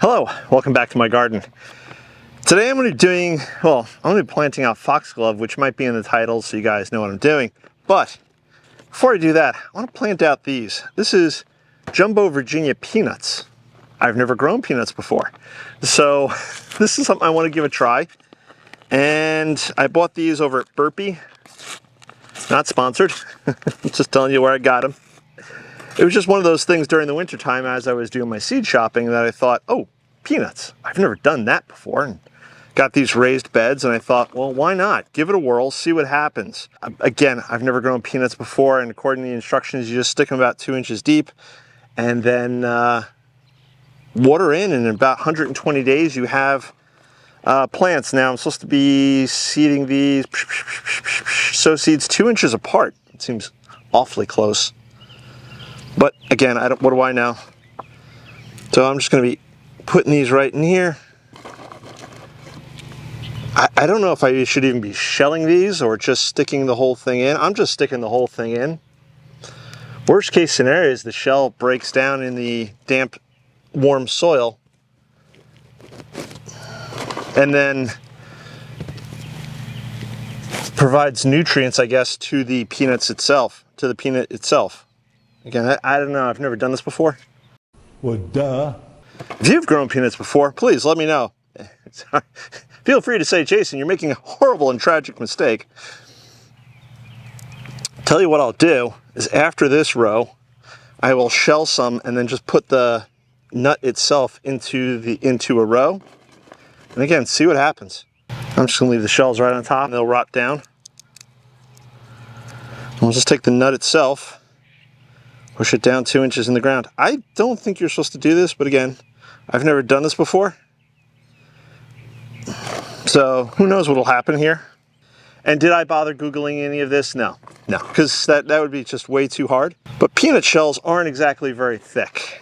Hello, welcome back to my garden. Today I'm going to be doing, I'm going to be planting out foxglove, which might be in the title so you guys know what I'm doing. But before I do that, I want to plant out these. This is Jumbo Virginia peanuts. I've never grown peanuts before. So this is something I want to give a try. And I bought these over at Burpee. Not sponsored, just telling you where I got them. It was just one of those things during the winter time as I was doing my seed shopping that I thought, oh, peanuts. I've never done that before. And got these raised beds and I thought, well, why not? Give it a whirl, see what happens. Again, I've never grown peanuts before, and according to the instructions, you just stick them about 2 inches deep and then water in, and in about 120 days you have plants. Now I'm supposed to be seeding these, sow seeds 2 inches apart. It seems awfully close. But again, what do I know? So I'm just going to be putting these right in here. I don't know if I should even be shelling these or just sticking the whole thing in. I'm just sticking the whole thing in. Worst case scenario is the shell breaks down in the damp, warm soil. And then provides nutrients, I guess, to the peanuts itself, to the peanut itself. Again, I don't know, I've never done this before. Well, duh. If you've grown peanuts before, please let me know. Feel free to say, Jason, you're making a horrible and tragic mistake. Tell you what I'll do is after this row, I will shell some and then just put the nut itself into a row. And again, see what happens. I'm just gonna leave the shells right on top and they'll rot down. And we'll just take the nut itself, push it down 2 inches in the ground. I don't think you're supposed to do this, but again, I've never done this before. So who knows what'll happen here. And did I bother Googling any of this? No, because that would be just way too hard. But peanut shells aren't exactly very thick.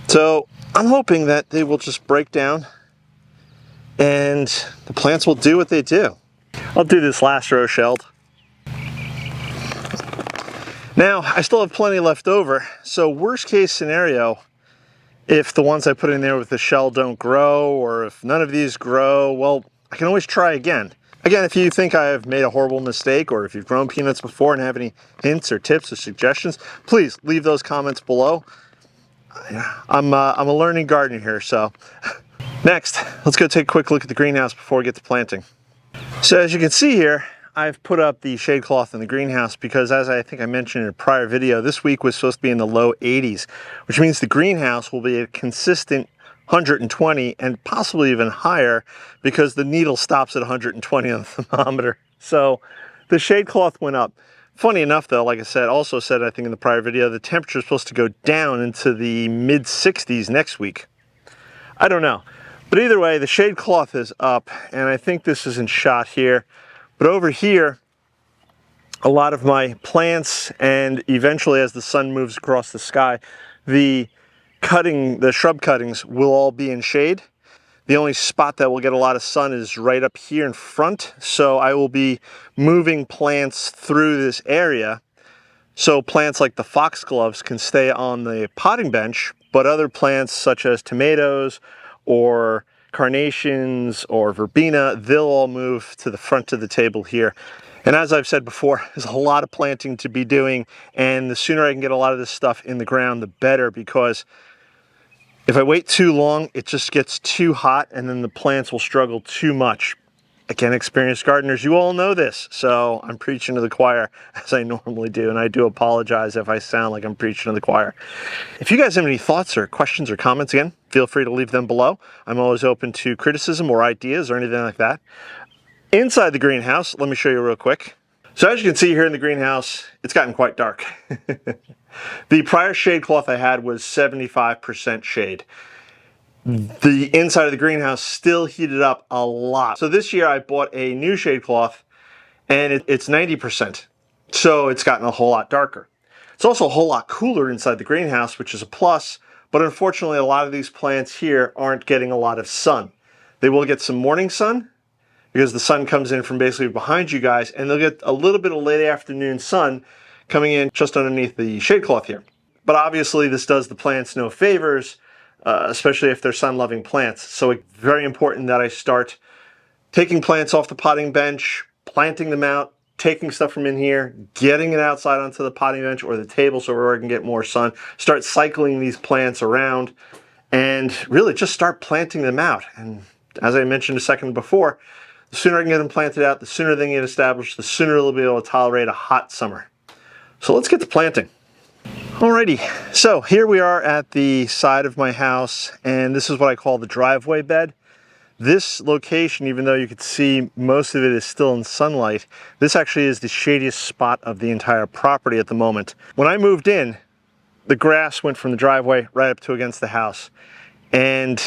So I'm hoping that they will just break down and the plants will do what they do. I'll do this last row shelled. Now, I still have plenty left over, so worst case scenario, if the ones I put in there with the shell don't grow, or if none of these grow, well, I can always try again. Again, if you think I have made a horrible mistake, or if you've grown peanuts before and have any hints or tips or suggestions, please leave those comments below. I'm a learning gardener here, so. Next, let's go take a quick look at the greenhouse before we get to planting. So as you can see here, I've put up the shade cloth in the greenhouse because, as I think I mentioned in a prior video, this week was supposed to be in the low 80s, which means the greenhouse will be a consistent 120 and possibly even higher because the needle stops at 120 on the thermometer. So the shade cloth went up. Funny enough though, like I said, also said I think in the prior video, the temperature is supposed to go down into the mid 60s next week. I don't know. But either way, the shade cloth is up, and I think this isn't shot here. But over here, a lot of my plants, and eventually as the sun moves across the sky, the shrub cuttings will all be in shade. The only spot that will get a lot of sun is right up here in front. So I will be moving plants through this area. So plants like the foxgloves can stay on the potting bench, but other plants such as tomatoes or carnations or verbena, they'll all move to the front of the table here. And as I've said before, there's a lot of planting to be doing, and the sooner I can get a lot of this stuff in the ground, the better, because if I wait too long, it just gets too hot and then the plants will struggle too much. Again, experienced gardeners, you all know this, so I'm preaching to the choir as I normally do, and I do apologize if I sound like I'm preaching to the choir. If you guys have any thoughts or questions or comments, again, feel free to leave them below. I'm always open to criticism or ideas or anything like that. Inside the greenhouse, let me show you real quick. So as you can see here in the greenhouse, it's gotten quite dark. The prior shade cloth I had was 75% shade. The inside of the greenhouse still heated up a lot. So this year I bought a new shade cloth and it's 90%. So it's gotten a whole lot darker. It's also a whole lot cooler inside the greenhouse, which is a plus, but unfortunately a lot of these plants here aren't getting a lot of sun. They will get some morning sun because the sun comes in from basically behind you guys, and they'll get a little bit of late afternoon sun coming in just underneath the shade cloth here. But obviously this does the plants no favors especially if they're sun-loving plants. So it's very important that I start taking plants off the potting bench, planting them out, taking stuff from in here, getting it outside onto the potting bench or the table so where I can get more sun, start cycling these plants around, and really just start planting them out. And as I mentioned a second before, the sooner I can get them planted out, the sooner they get established, the sooner they'll be able to tolerate a hot summer. So let's get to planting. Alrighty, so here we are at the side of my house, and this is what I call the driveway bed. This location, even though you can see most of it is still in sunlight, this actually is the shadiest spot of the entire property at the moment. When I moved in, the grass went from the driveway right up to against the house, and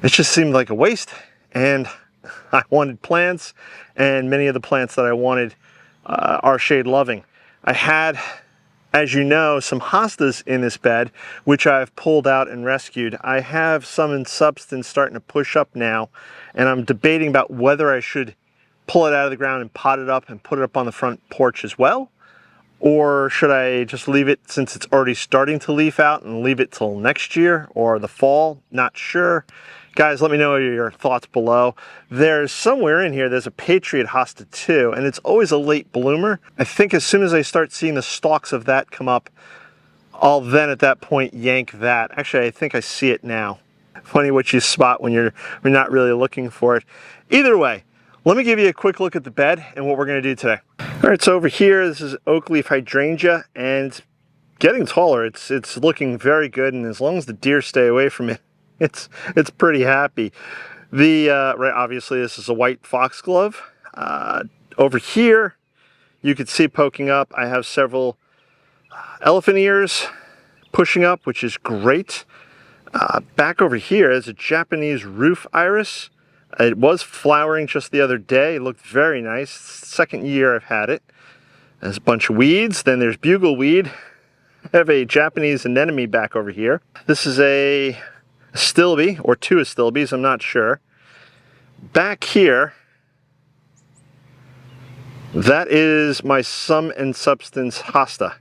it just seemed like a waste, and I wanted plants, and many of the plants that I wanted are shade loving. I had, as you know, some hostas in this bed, which I've pulled out and rescued. I have some in substance starting to push up now, and I'm debating about whether I should pull it out of the ground and pot it up and put it up on the front porch as well, or should I just leave it since it's already starting to leaf out and leave it till next year or the fall? Not sure. Guys, let me know your thoughts below. There's somewhere in here, there's a Patriot Hosta too, and it's always a late bloomer. I think as soon as I start seeing the stalks of that come up, I'll then at that point yank that. Actually, I think I see it now. Funny what you spot when you're not really looking for it. Either way, let me give you a quick look at the bed and what we're gonna do today. All right, so over here, this is oak leaf hydrangea, and it's getting taller. It's looking very good, and as long as the deer stay away from it, it's pretty happy. Right, obviously this is a white foxglove. Over here, you can see poking up, I have several elephant ears pushing up, which is great. Back over here is a Japanese roof iris. It was flowering just the other day. It looked very nice. Second year I've had it. There's a bunch of weeds. Then there's bugleweed. I have a Japanese anemone back over here. This is a Astilbe, or two Astilbes, I'm not sure. Back here, that is my Sum and Substance Hosta.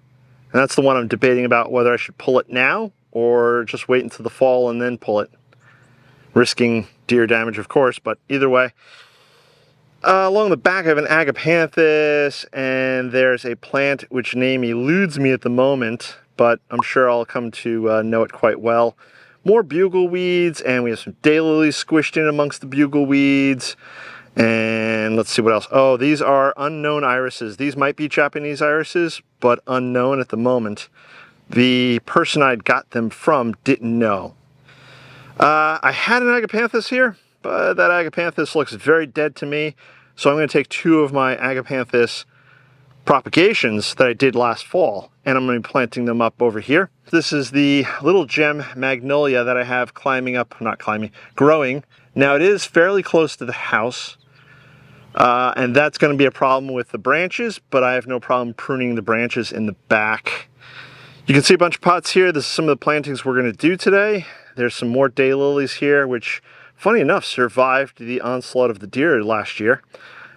And that's the one I'm debating about whether I should pull it now or just wait until the fall and then pull it. Risking deer damage, of course, but either way. Along the back I have an agapanthus, and there's a plant which name eludes me at the moment, but I'm sure I'll come to know it quite well. More bugleweeds, and we have some daylilies squished in amongst the bugleweeds. And let's see what else. Oh, these are unknown irises. These might be Japanese irises, but unknown at the moment. The person I'd got them from didn't know. I had an agapanthus here, but that agapanthus looks very dead to me. So I'm going to take two of my agapanthus propagations that I did last fall, and I'm going to be planting them up over here. This is the little gem magnolia that I have growing. Now it is fairly close to the house, and that's going to be a problem with the branches, but I have no problem pruning the branches in the back. You can see a bunch of pots here. This is some of the plantings we're going to do today. There's some more daylilies here, which, funny enough, survived the onslaught of the deer last year.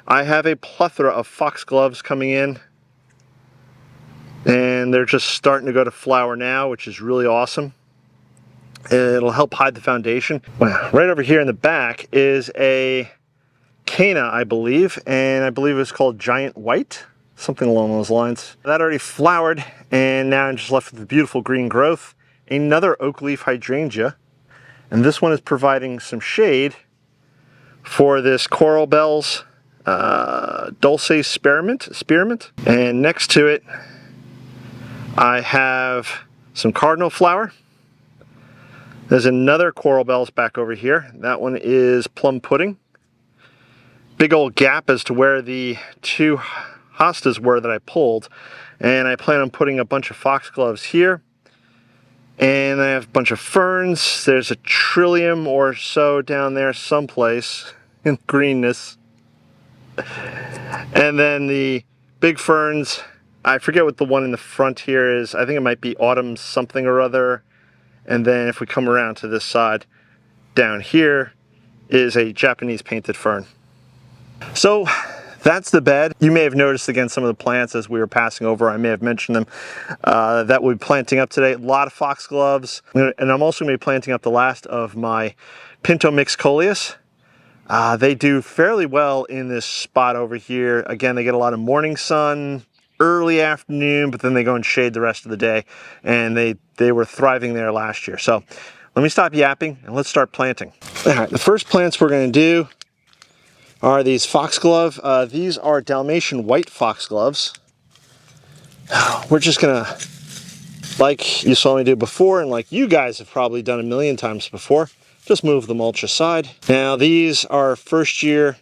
I have a plethora of foxgloves coming in, and they're just starting to go to flower now, which is really awesome. It'll help hide the foundation. Right over here in the back is a Cana, I believe, and I believe it's called Giant White, something along those lines. That already flowered, and now I'm just left with the beautiful green growth. Another oak leaf hydrangea, and this one is providing some shade for this Coral Bells Dulce Spearmint. And next to it, I have some cardinal flower. There's another Coral Bells back over here. That one is Plum Pudding. Big old gap as to where the two hostas were that I pulled. And I plan on putting a bunch of foxgloves here. And I have a bunch of ferns. There's a trillium or so down there someplace in greenness. And then the big ferns, I forget what the one in the front here is. I think it might be autumn something or other. And then if we come around to this side, down here is a Japanese painted fern. So that's the bed. You may have noticed again some of the plants as we were passing over. I may have mentioned them that we'll be planting up today. A lot of foxgloves, and I'm also going to be planting up the last of my Pinto Mix Coleus. They do fairly well in this spot over here. Again, they get a lot of morning sun, early afternoon, but then they go in shade the rest of the day, and they were thriving there last year. So let me stop yapping and let's start planting. All right, the first plants we're going to do are these foxglove. These are Dalmatian white foxgloves. We're just gonna, like you saw me do before, and like you guys have probably done a million times before, just move the mulch aside. Now these are first year,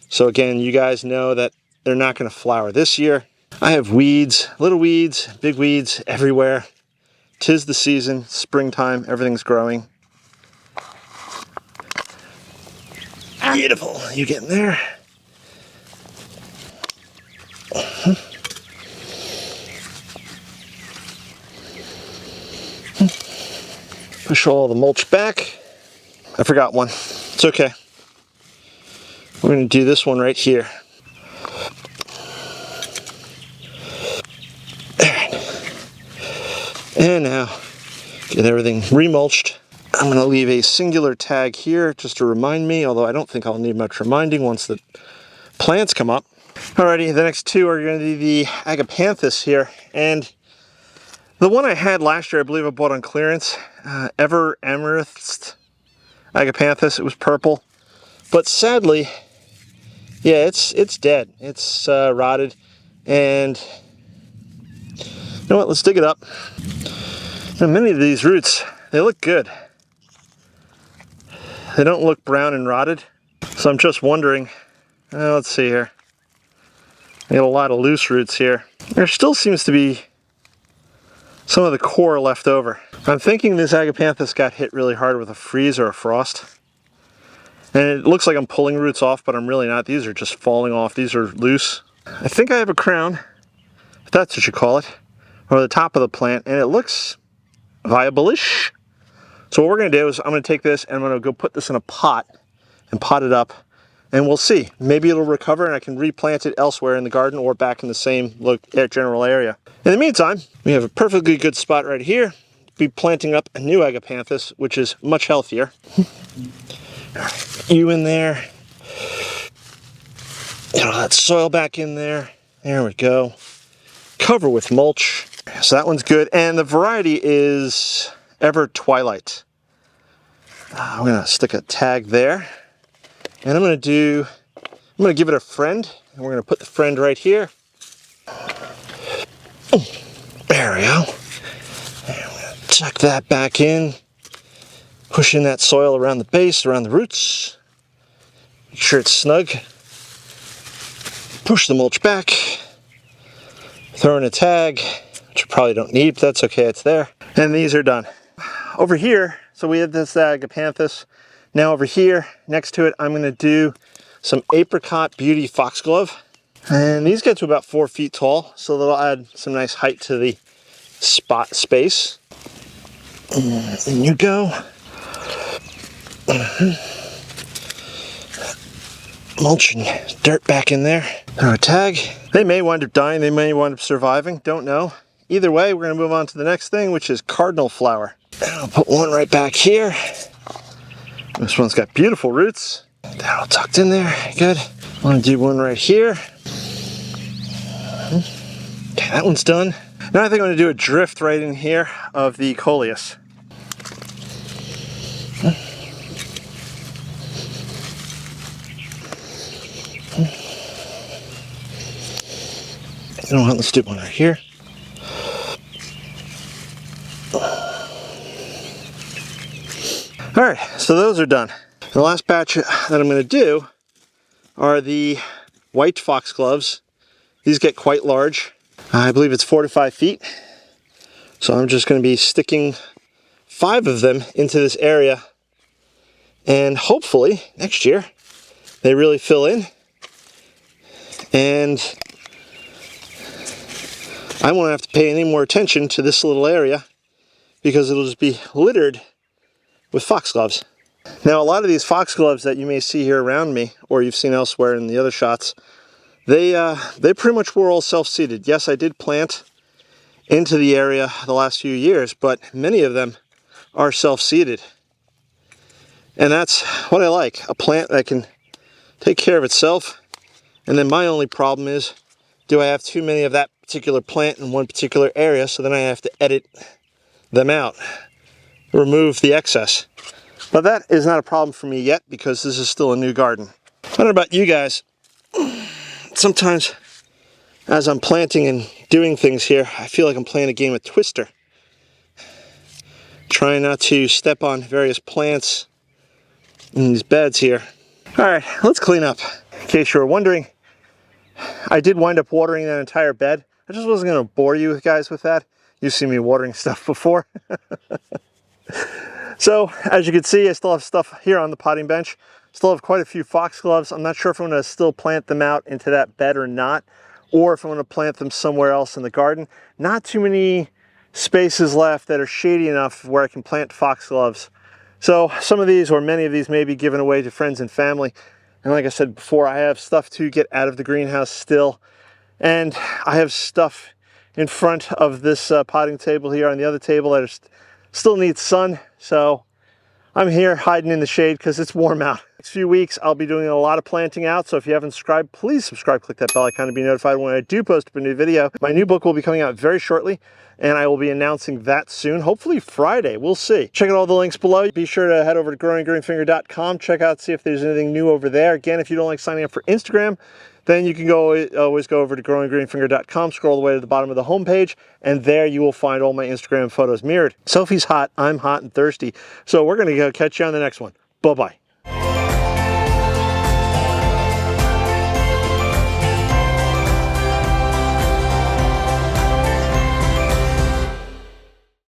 so again, you guys know that they're not gonna flower this year. I have weeds, little weeds, big weeds everywhere. 'Tis the season, springtime, everything's growing. Beautiful, you get in there. Push all the mulch back. I forgot one, it's okay. We're gonna do this one right here. And now, get everything remulched. I'm gonna leave a singular tag here just to remind me, although I don't think I'll need much reminding once the plants come up. Alrighty, the next two are gonna be the Agapanthus here. And the one I had last year, I believe I bought on clearance, Ever Amethyst Agapanthus, it was purple. But sadly, yeah, it's dead. It's rotted. And you know what, let's dig it up. Now, many of these roots, they look good. They don't look brown and rotted. So I'm just wondering, let's see here. I got a lot of loose roots here. There still seems to be some of the core left over. I'm thinking this Agapanthus got hit really hard with a freeze or a frost. And it looks like I'm pulling roots off, but I'm really not. These are just falling off. These are loose. I think I have a crown, if that's what you call it, over the top of the plant, and it looks viable-ish. So what we're going to do is I'm going to take this and I'm going to go put this in a pot and pot it up, and we'll see. Maybe it'll recover and I can replant it elsewhere in the garden or back in the same general area. In the meantime, we have a perfectly good spot right here to be planting up a new Agapanthus, which is much healthier. You in there. Get all that soil back in there. There we go. Cover with mulch. So that one's good. And the variety is Ever Twilight. I'm gonna stick a tag there. And I'm gonna give it a friend. And we're gonna put the friend right here. There we go. And I'm gonna tuck that back in. Push in that soil around the base, around the roots. Make sure it's snug. Push the mulch back. Throw in a tag, which you probably don't need, but that's okay, it's there. And these are done. Over here, so we have this Agapanthus. Now over here, next to it, I'm gonna do some Apricot Beauty Foxglove. And these get to about 4 feet tall, so they'll add some nice height to the spot space. And in you go. Mulch and dirt back in there. Throw a tag. They may wind up dying, they may wind up surviving, don't know. Either way, we're gonna move on to the next thing, which is cardinal flower. And I'll put one right back here. This one's got beautiful roots. They're all tucked in there, good. I'm gonna do one right here. Okay, that one's done. Now I think I'm gonna do a drift right in here of the Coleus. You know what, let's do one right here. All right, so those are done. The last batch that I'm going to do are the white foxgloves. These get quite large. I believe it's 4 to 5 feet. So I'm just going to be sticking 5 of them into this area. And hopefully, next year, they really fill in. And I won't have to pay any more attention to this little area because it'll just be littered with foxgloves. Now, a lot of these foxgloves that you may see here around me, or you've seen elsewhere in the other shots, they pretty much were all self-seeded. Yes, I did plant into the area the last few years, but many of them are self-seeded. And that's what I like, a plant that can take care of itself. And then my only problem is, do I have too many of that particular plant in one particular area, so then I have to edit them out, remove the excess. But that is not a problem for me yet, because this is still a new garden. I don't know about you guys, sometimes as I'm planting and doing things here, I feel like I'm playing a game of Twister. Trying not to step on various plants in these beds here. All right, let's clean up. In case you were wondering, I did wind up watering that entire bed. I just wasn't gonna bore you guys with that. You've seen me watering stuff before. So, as you can see, I still have stuff here on the potting bench. Still have quite a few foxgloves. I'm not sure if I'm gonna still plant them out into that bed or not, or if I'm gonna plant them somewhere else in the garden. Not too many spaces left that are shady enough where I can plant foxgloves. So some of these, or many of these, may be given away to friends and family. And like I said before, I have stuff to get out of the greenhouse still. And I have stuff in front of this potting table here on the other table that still needs sun. So I'm here hiding in the shade because it's warm out. Next few weeks, I'll be doing a lot of planting out. So if you haven't subscribed, please subscribe, click that bell icon to be notified when I do post a new video. My new book will be coming out very shortly, and I will be announcing that soon, hopefully Friday. We'll see. Check out all the links below. Be sure to head over to growinggreenfinger.com. Check out, see if there's anything new over there. Again, if you don't like signing up for Instagram, then you can always go over to growinggreenfinger.com, scroll all the way to the bottom of the homepage, and there you will find all my Instagram photos mirrored. Sophie's hot, I'm hot and thirsty. So we're gonna go catch you on the next one. Bye-bye.